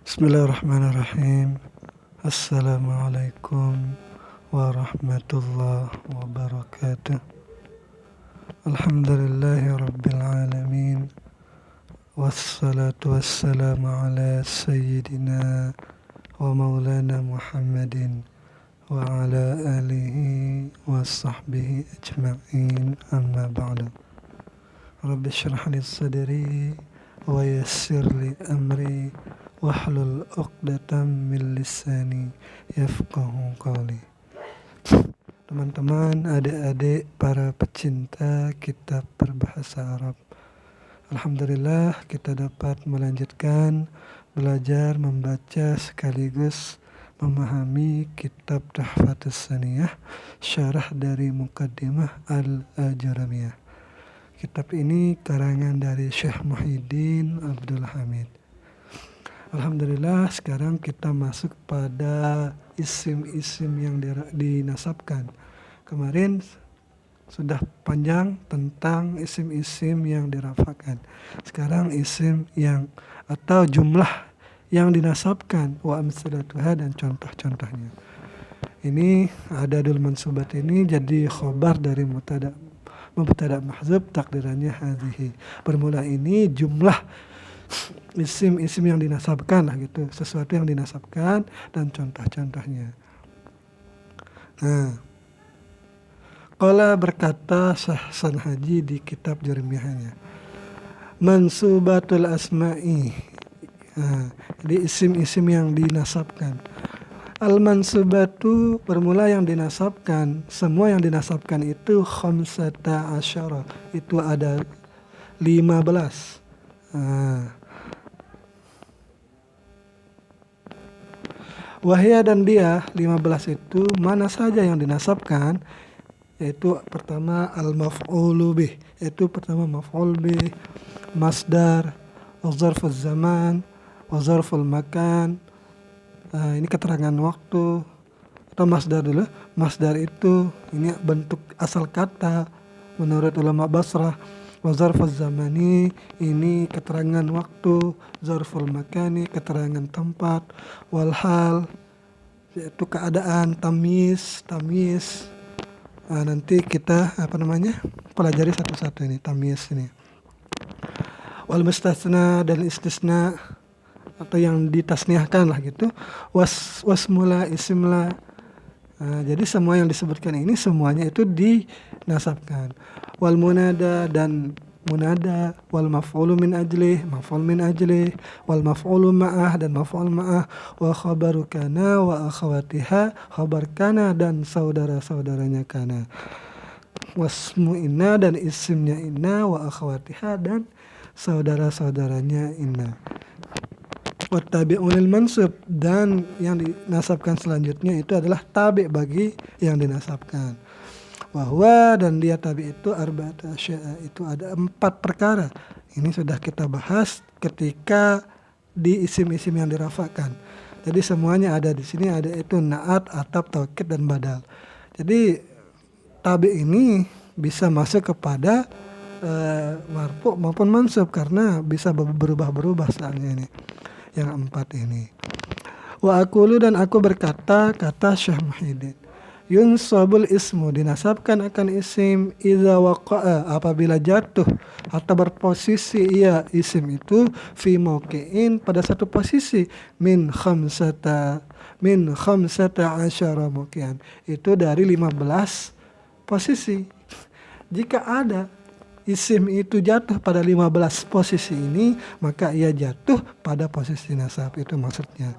Bismillahirrahmanirrahim. Assalamualaikum warahmatullahi wabarakatuh. Alhamdulillahi rabbil alamin. Wassalatu wassalamu ala sayyidina wa maulana Muhammadin wa ala alihi wa sahbihi ajma'in, amma ba'du. Rabbi shrah li sadri wa yassir li amri wahlul 'uqdatam min lisani yafqahu qawli. Teman-teman, adik-adik, para pecinta kitab berbahasa Arab, alhamdulillah kita dapat melanjutkan belajar membaca sekaligus memahami kitab Tuhfatus Saniyah, syarah dari Muqaddimah Al-Ajurumiyah. Kitab ini karangan dari Syekh Muhyiddin Abdul Hamid. Alhamdulillah, sekarang kita masuk pada isim-isim yang dinasabkan. Kemarin sudah panjang tentang isim-isim yang dirafakan. Sekarang isim yang atau jumlah yang dinasabkan, wa amsalatuha, dan contoh-contohnya. Ini adadul mansubat ini jadi khobar dari mubtada mahdzuf takdirannya hadhihi. Bermula ini jumlah isim-isim yang dinasabkan lah gitu, sesuatu yang dinasabkan dan contoh-contohnya. Nah, qala berkata Hasan Haji di kitab Jurmiyahnya, mansubatul asma'i. Jadi isim-isim yang dinasabkan. Al-mansubatu bermula yang dinasabkan. Semua yang dinasabkan itu khamsata asyara. Itu ada 15. Wahya dan dia 15 itu mana saja yang dinasabkan, yaitu pertama al-maf'ulu bih, yaitu pertama maf'ul bih, masdar, zarful zaman, zarful makan. Ini keterangan waktu atau masdar dulu. Masdar itu ini bentuk asal kata menurut ulama Basrah. Zarful zamani ini keterangan waktu, zarful makani keterangan tempat, wal hal yaitu keadaan, tamyiz. Nanti kita pelajari satu-satu ini tamyiz ini. Wal mustasna dan istisna atau yang ditasniahkan lah gitu. Wasmula, isimla. Jadi semua yang disebutkan ini semuanya itu dinasabkan. Wal munada dan munada, wal maf'ulu min ajlih, maf'ul min ajlih, wal maf'ulu ma'ah dan maf'ul ma'ah, wa khabaru kana wa akhawatiha, khabar kana dan saudara-saudaranya kana. Wasmu inna dan isimnya inna, wa akhawatiha dan saudara-saudaranya inna. Wattabi'unil mansub, dan yang dinasabkan selanjutnya itu adalah tabi' bagi yang dinasabkan. Wahwa dan dia tabi' itu arba'ata asya'a, itu ada 4 perkara. Ini sudah kita bahas ketika di isim-isim yang dirafakan. Jadi semuanya ada di sini, ada itu na'at, ataf, taukid dan badal. Jadi tabi' ini bisa masuk kepada marfu' maupun mansub karena bisa berubah-berubah soalnya ini. Yang 4 ini. Wa aqulu, dan aku berkata, kata Syekh Muhyiddin, yunsabul ismu, dinasabkan akan isim idza waqa'a, apabila jatuh atau berposisi ia isim itu fi mauqi'in, pada satu posisi min khamsata asyara mauqi'an, itu dari 15 posisi. Jika ada isim itu jatuh pada 15 posisi ini, maka ia jatuh pada posisi nasab, itu maksudnya.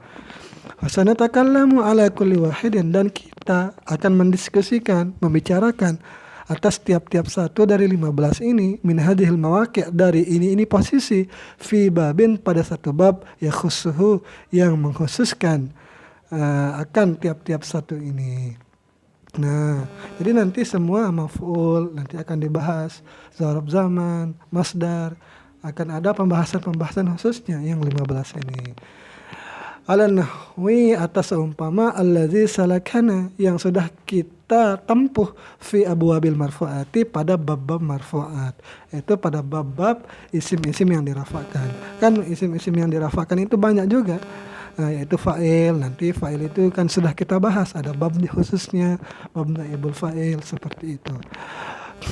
Wasanatakallamu ala kulli wahidin, dan kita akan mendiskusikan, membicarakan atas tiap-tiap satu dari 15 ini, min hadhil mawaqi', dari ini posisi, fi babin, pada satu bab, ya khusuhu, yang mengkhususkan akan tiap-tiap satu ini. Nah, jadi nanti semua maf'ul nanti akan dibahas, zarf zaman, masdar, akan ada pembahasan khususnya yang 15 ini. Ala nahwi, atas umpama allazi salakana, yang sudah kita tempuh fi abwabil marfu'ati, pada bab-bab marfu'at, itu pada bab-bab isim-isim yang dirafakan. Kan isim-isim yang dirafakan itu banyak juga. yaitu fa'il. Nanti fa'il itu kan sudah kita bahas, ada bab khususnya, bab naibul fa'il seperti itu.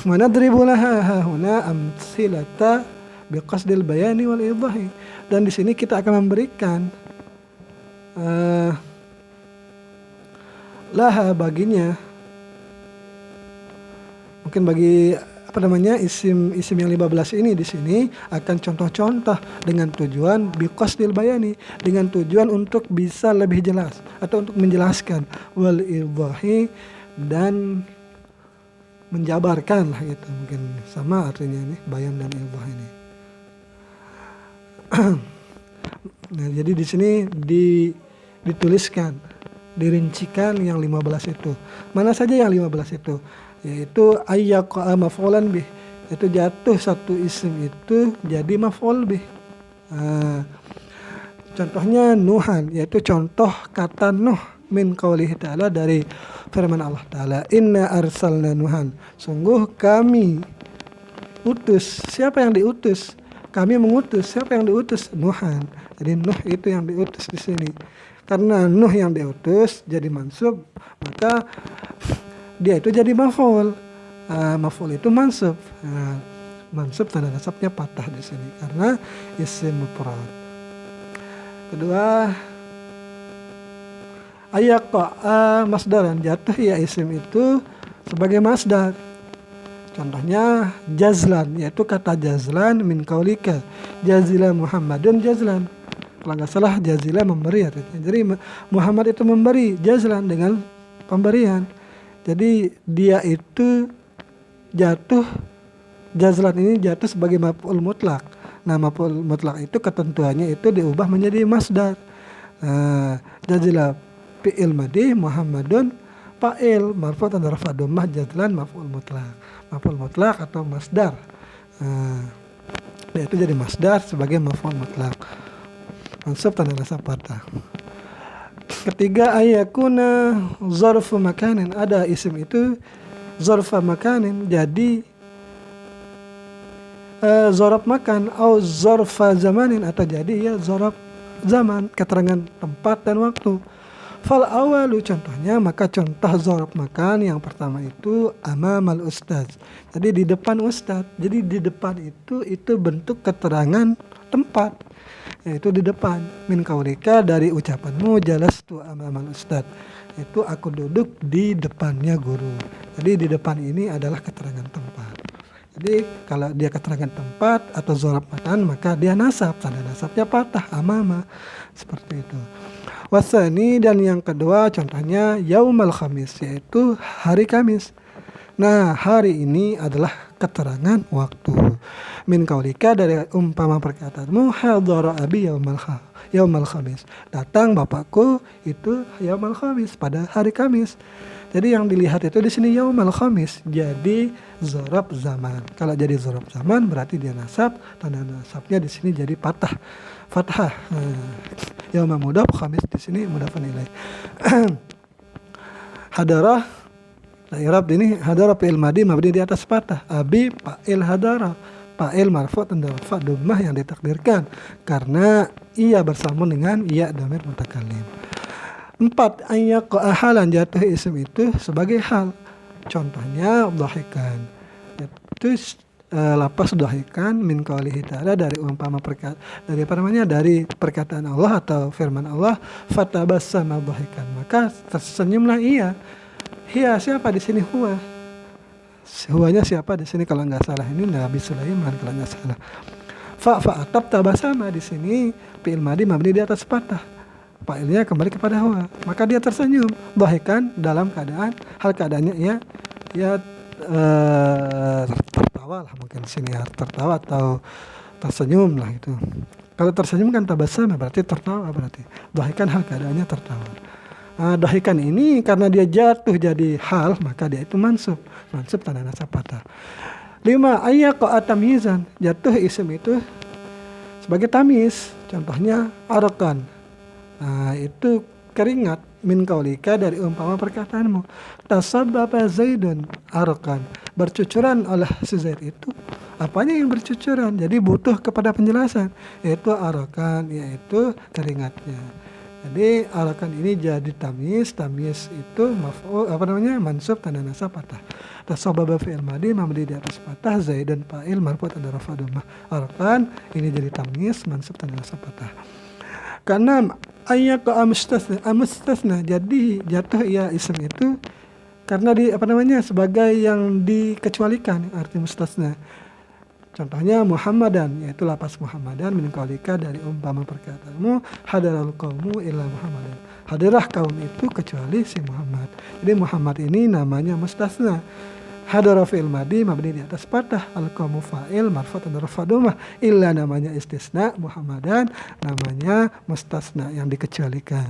Wa nadribu laha hahuna amthilata biqasdil bayani wal idahi. Dan di sini kita akan memberikan laha baginya, mungkin bagi isim yang 15 ini di sini akan contoh-contoh dengan tujuan biqasdil bayani, dengan tujuan untuk bisa lebih jelas atau untuk menjelaskan, wal idahi, dan menjabarkan lah gitu, mungkin sama artinya ini bayan dan idah ini. Nah, jadi di sini dituliskan, dirincikan yang 15 itu. Mana saja yang 15 itu? Yaitu ayyaqa maf'ulan bih, itu jatuh satu isim itu jadi maf'ul bih. Contohnya nuhan, yaitu contoh kata nuh min qaulihi ta'ala, dari firman Allah Ta'ala, inna arsalna nuhan, sungguh kami utus. Siapa yang diutus? Kami mengutus. Siapa yang diutus? Nuhan. Jadi Nuh itu yang diutus di sini. Karena Nuh yang diutus jadi mansub, maka dia itu jadi maf'ul. Maf'ul itu mansub. Mansub tanda nasabnya patah di sini karena isim mufrad. Kedua, ayyaqa masdaran, jatuh ya isim itu sebagai masdar. Contohnya jazlan, yaitu kata jazlan min qaulika jazila Muhammadun jazlan. Kalau nggak salah jazila memberi artinya. Jadi Muhammad itu memberi, jazlan dengan pemberian. Jadi dia itu jatuh, jazlan ini jatuh sebagai maf'ul mutlak. Nah, maf'ul mutlak itu ketentuannya itu diubah menjadi masdar. Jazila fi'il madhi, Muhammadun fa'il marfu' tanda rafa' dhammah, jazlan maf'ul mutlak. Maf'ul mutlak atau masdar. Dia itu jadi masdar sebagai maf'ul mutlak. Mansub tanda nasab patah. Ketiga, ayakuna zarfu makanin, ada isim itu zarfa makanin jadi zaraf makan, atau zarfa zamanin, atau jadi ya zaraf zaman, keterangan tempat dan waktu. Fal awalu, contohnya, maka contoh zaraf makan yang pertama itu amamal ustaz, jadi di depan ustaz. Jadi di depan itu bentuk keterangan tempat, yaitu di depan. Min qaulika, dari ucapanmu, jalastu amamal ustaz, itu aku duduk di depannya guru. Jadi di depan ini adalah keterangan tempat. Jadi kalau dia keterangan tempat atau zaraf makan, maka dia nasab, tanda nasabnya patah, amama, seperti itu. Wasani, dan yang kedua contohnya yaumal khamis, yaitu hari Kamis. Nah, hari ini adalah keterangan waktu. Min qaulika, dari umpama perkataanmu, hadara abi yaumal khamis, datang bapakku itu yaumal khamis, pada hari Kamis. Jadi yang dilihat itu di sini yaumal khamis, jadi zaraf zaman. Kalau jadi zaraf zaman berarti dia nasab, tanda nasabnya di sini jadi fathah. Yauma mudhaf, khamis di sini mudhafun ilaih. Hadarah, i'rab ini hadarah fi'il madhi mabni di atas fathah. Abi fa'il hadarah, fa'il marfu' tanda rafa' dhammah yang ditakdirkan karena ia bersambung dengan iya dhamir mutakallim. 4, ayyaqa halan, jatuh isim itu sebagai hal. Contohnya dhahikan, itu lapas dhahikan min qaulihi ta'ala, dari umpama dari perkataan Allah atau firman Allah, fatabassama dhahikan, maka tersenyumlah ia. Hiya, siapa di sini? Huwanya siapa di sini kalau nggak salah? Ini Nabi Sulaiman kalau nggak salah. Fa'atab tabasama di sini fi'il madhi mabni di atas fathah. Fa'ilnya kembali kepada huwa, maka dia tersenyum. Dhahikan dalam keadaannya ya tertawa lah, mungkin di sini ya, tertawa atau tersenyum lah itu. Kalau tersenyum kan tabassama, berarti tertawa, berarti dhahikan hal keadaannya tertawa. Dhahikan ini karena dia jatuh jadi hal, maka dia itu mansub tanda nasab patah. 5, ayyaqa tamyizan, jatuh isim itu sebagai tamyiz. Contohnya arakan, itu keringat, min qaulika, dari umpama perkataanmu, tasabbaba zaidun arakan, bercucuran oleh si Zaid itu. Apanya yang bercucuran? Jadi butuh kepada penjelasan, yaitu arakan, yaitu keringatnya. Jadi harakan ini jadi tamyiz itu maf'ul mansub tanda nasab patah. Tasababa fi'il madi mabni di atas patah, zaidan fa'il marfu' tanda rafa dhammah. Harakan ini jadi tamyiz mansub tanda nasab patah. Keenam, ayyaqa mustasna. Jadi jatuh ya isim itu karena sebagai yang dikecualikan, arti mustasna. Contohnya Muhammadan, yaitu lapas Muhammadan min qaulika dari umpama perkataanmu, hadaral qaumu illa Muhammadan. Hadirah kaum itu kecuali si Muhammad. Jadi Muhammad ini namanya mustasna. Hadara fi'il madi mabni di atas patah, al qaumu fa'il marfu' tanda rafa dhammah, illa namanya istisna, Muhammadan namanya mustasna yang dikecualikan.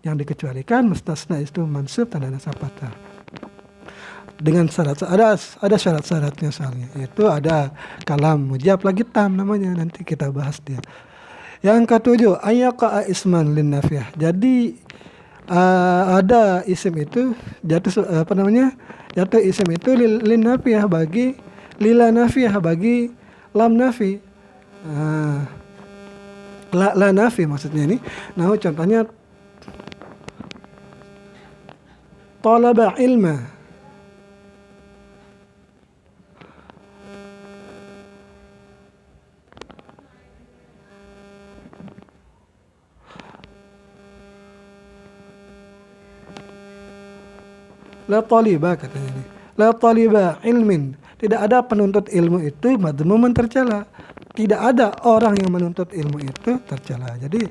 Yang dikecualikan mustasna itu mansub tanda nasab patah. Dengan syarat ada syarat-syaratnya soalnya, yaitu ada kalam mujab lagi tam namanya, nanti kita bahas dia. Yang ketujuh, ayyaqa isman lin nafiyah. Jadi ada isim itu jatuh jatuh isim itu lin nafiyah bagi lila nafiyah bagi lam nafi. La nafi maksudnya ini. Nah, contohnya talaba ilma. La taliba katanya ini. La taliba ilmin. Tidak ada penuntut ilmu itu madmuman tercela. Tidak ada orang yang menuntut ilmu itu tercela. Jadi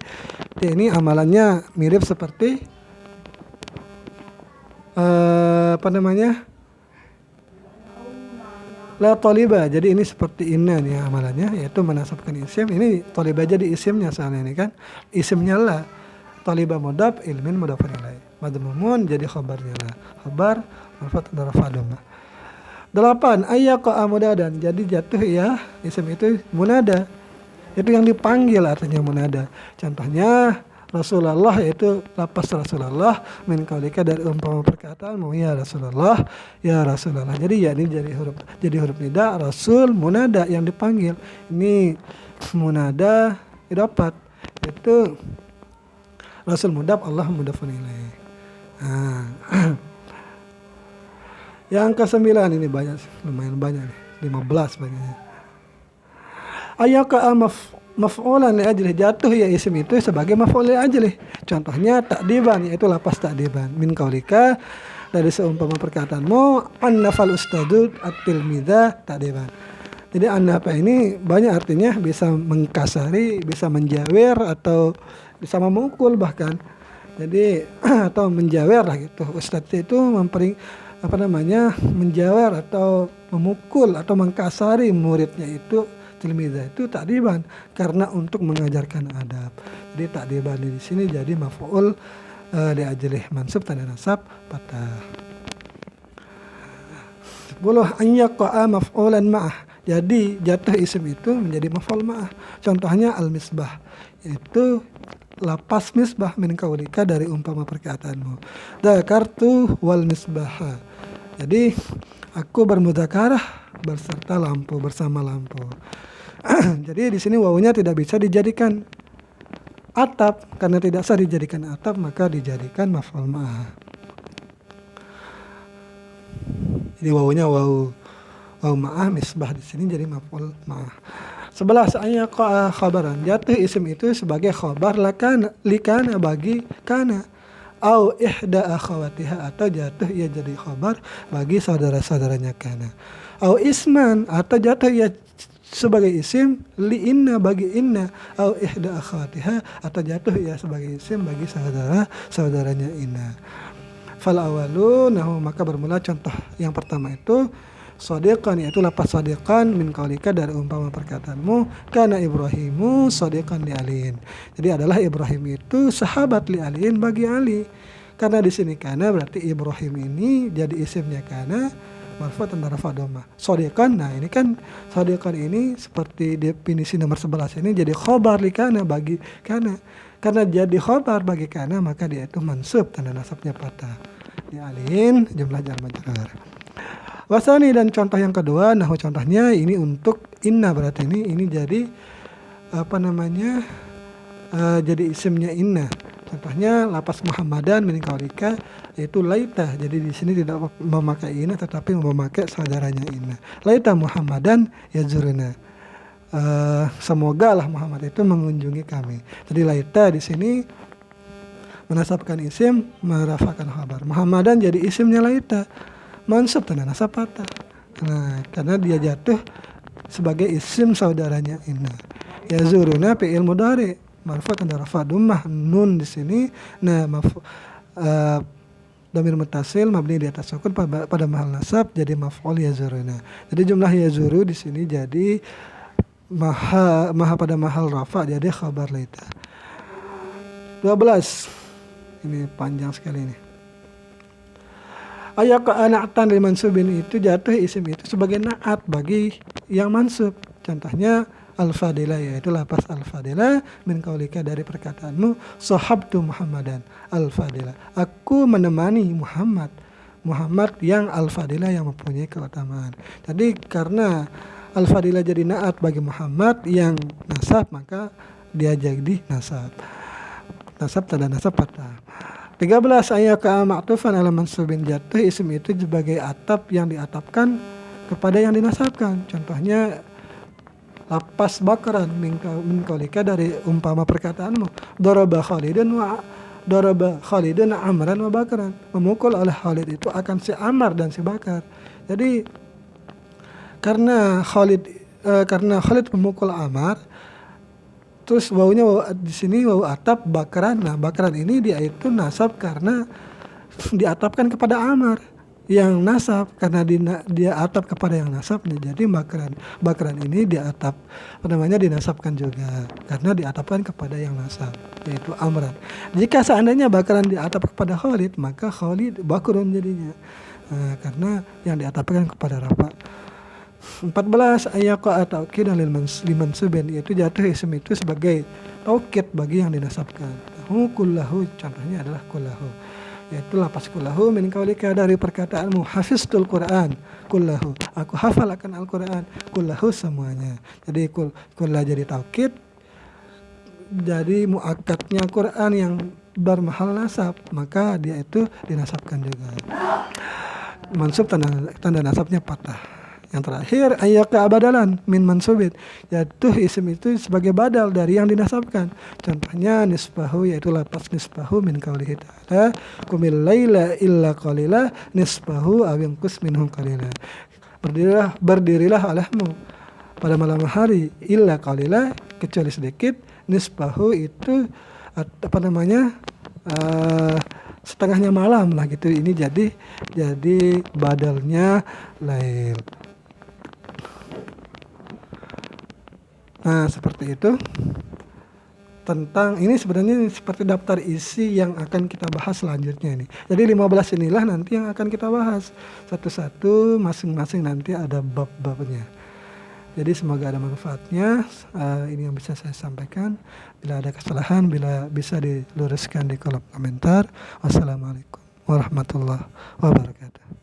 ini amalannya mirip seperti la taliba. Jadi ini seperti inna nih amalannya, yaitu menasabkan isim. Ini taliba jadi isimnya soalnya ini kan. Isimnya la. Taliba mudhaf, ilmin mudhafun ilaih. Madmumun jadi khabarnya la. Khabar marfu' tanda rafa dhammah. 8. Ayyaqa munadan. Jadi jatuh ya isim itu munada. Itu yang dipanggil artinya munada. Contohnya Rasulullah, yaitu lapas Rasulullah min qaulika dari umpama perkataanmu, ya Rasulullah, ya Rasulullah. Jadi ya ini jadi huruf nida, rasul munada yang dipanggil. Ini munada dapat itu Rasul mudhaf, Allah mudhafun ilaih. Yang ke-9 ini banyak, lumayan banyak nih, 15 banyaknya. Ayyaqa maf'ulan li ajlih. Jatuh ya isim itu sebagai maf'ul li ajlih. Contohnya ta'diban, yaitu lapas ta'diban min qaulika dari seumpama perkataanmu, annafal ustadu at-tilmidha ta'diban. Jadi annafa ini banyak artinya, bisa mengkasari, bisa menjawer atau bisa memukul bahkan. Jadi atau menjawer lah gitu. Ustadz itu menjawer atau memukul atau mengkasari muridnya itu, tilmidha itu ta'diban, karena untuk mengajarkan adab. Jadi ta'diban di sini jadi maf'ul li ajlih mansub tanda nasab patah. 10. Ayyaqa maf'ulan ma'ah. Jadi jatuh isim itu menjadi maf'ul ma'ah. Contohnya al-misbah, yaitu lapas misbah min qaulika dari umpama perkataanmu, dzakartu wal misbah. Jadi aku bermudzakarah beserta lampu, bersama lampu. Jadi di sini wawunya tidak bisa dijadikan atap, karena tidak sah dijadikan atap maka dijadikan maf'ul ma'ah. Jadi wawunya wawu ma'ah misbah, di sini jadi maf'ul ma'ah. 11. Ayyaqa khabaran. Jatuh isim itu sebagai khabar likana bagi kana, au ihda akhawatiha, atau jatuh ia jadi khabar bagi saudara-saudaranya kana, au isman, atau jatuh ia sebagai isim li inna bagi inna, au ihda akhawatiha, atau jatuh ia sebagai isim bagi saudara-saudaranya inna. Fal awalu nahu, maka bermula contoh yang pertama itu sadiqan, yaitu lapas sadiqan min qaulika dari umpama perkataanmu, kana Ibrahimu sadiqan li Aliin. Jadi adalah Ibrahim itu sahabat li Aliin bagi Ali. Karena di sini kana berarti Ibrahim ini jadi isimnya kana marfu' tanda rafa dhammah. Sadiqan, nah ini kan sadiqan ini seperti definisi nomor 11 ini jadi khabar li kana bagi kana. Karena jadi khabar bagi kana maka dia itu mansub tanda nasabnya patah. Li Aliin jumlah jar majrur. Wasani, dan contoh yang kedua, nah contohnya ini untuk inna, berarti ini jadi jadi isimnya inna. Contohnya lapas Muhammadan min qaulika yaitu laita. Jadi di sini tidak memakai ina tetapi memakai saudaranya ina. Laita Muhammadan yazuruna. Semoga lah Muhammad itu mengunjungi kami. Jadi laita di sini menasabkan isim, merafakan khabar. Muhammadan jadi isimnya laita. Mansub tanda nasab patah. Nah, karena dia jatuh sebagai isim saudaranya inna. Yazuruna fi'il mudhari marfu' tanda rafa dhammah nun di sini. Nah, dhamir muttasil mabni di atas sukun pada mahal nasab jadi maf'ul yazuruna. Jadi jumlah yazuru di sini jadi maha pada mahal rafa jadi khabar laita. 12. Ini panjang sekali ini. Ayaka ana'tan lil mansubin itu jatuh isim itu sebagai na'at bagi yang mansub. Contohnya al-fadilah yaitu lapas al-fadilah min qaulika dari perkataanmu sahabtu Muhammadan al-fadilah. Aku menemani Muhammad yang al-fadilah yang mempunyai keutamaan. Jadi karena al-fadilah jadi na'at bagi Muhammad yang nasab maka dia jadi nasab. Nasab tanda nasab patah. 13 ayaka ma'tufan ala mansubin jatuh isim itu sebagai atap yang diatapkan kepada yang dinasabkan. Contohnya lapas bakaran min qaulika dari umpama perkataanmu daraba Khalidun Amran wa Bakaran. Memukul oleh Khalid itu akan si Amar dan si Bakar. Jadi karena Khalid memukul Amar, terus wawunya di sini wawu atap bakaran. Nah, bakaran ini dia itu nasab karena diatapkan kepada Amar yang nasab karena dia atap kepada yang nasab. Jadi bakaran ini diatap dinasabkan juga karena diatapkan kepada yang nasab yaitu Amran. Jika seandainya bakaran diatap kepada Khalid maka Khalid bakurun jadinya. Nah, karena yang diatapkan kepada rafa. 14 ayyaqa taukid lil mansubin yaitu jatuh isim itu sebagai taukid bagi yang dinasabkan. Kullahu contohnya adalah kullahu yaitu lapas kullahu min qaulika dari perkataanmu hafiztul Quran kullahu aku hafal akan Al-Quran kullahu semuanya. Jadi kullah jadi taukid jadi muakkadnya Quran yang bermahal nasab maka dia itu dinasabkan juga. Mansub tanda nasabnya patah. Yang terakhir ayyaqa badalan min mansubin jatuh isim itu sebagai badal dari yang dinasabkan. Contohnya nisbahu yaitu lapas nisbahu min qaulihi ta'ala qumil laila illa qalila nisbahu aw yanqus minhu qalila. Berdirilah olehmu pada malam hari illa qalila kecuali sedikit. Nisbahu itu setengahnya malam lah gitu. Ini jadi badalnya lail. Nah, seperti itu. Tentang ini sebenarnya seperti daftar isi yang akan kita bahas selanjutnya ini. Jadi 15 inilah nanti yang akan kita bahas. Satu-satu masing-masing nanti ada bab-babnya. Jadi semoga ada manfaatnya. Ini yang bisa saya sampaikan. Bila ada kesalahan, bisa diluruskan di kolom komentar. Wassalamualaikum warahmatullahi wabarakatuh.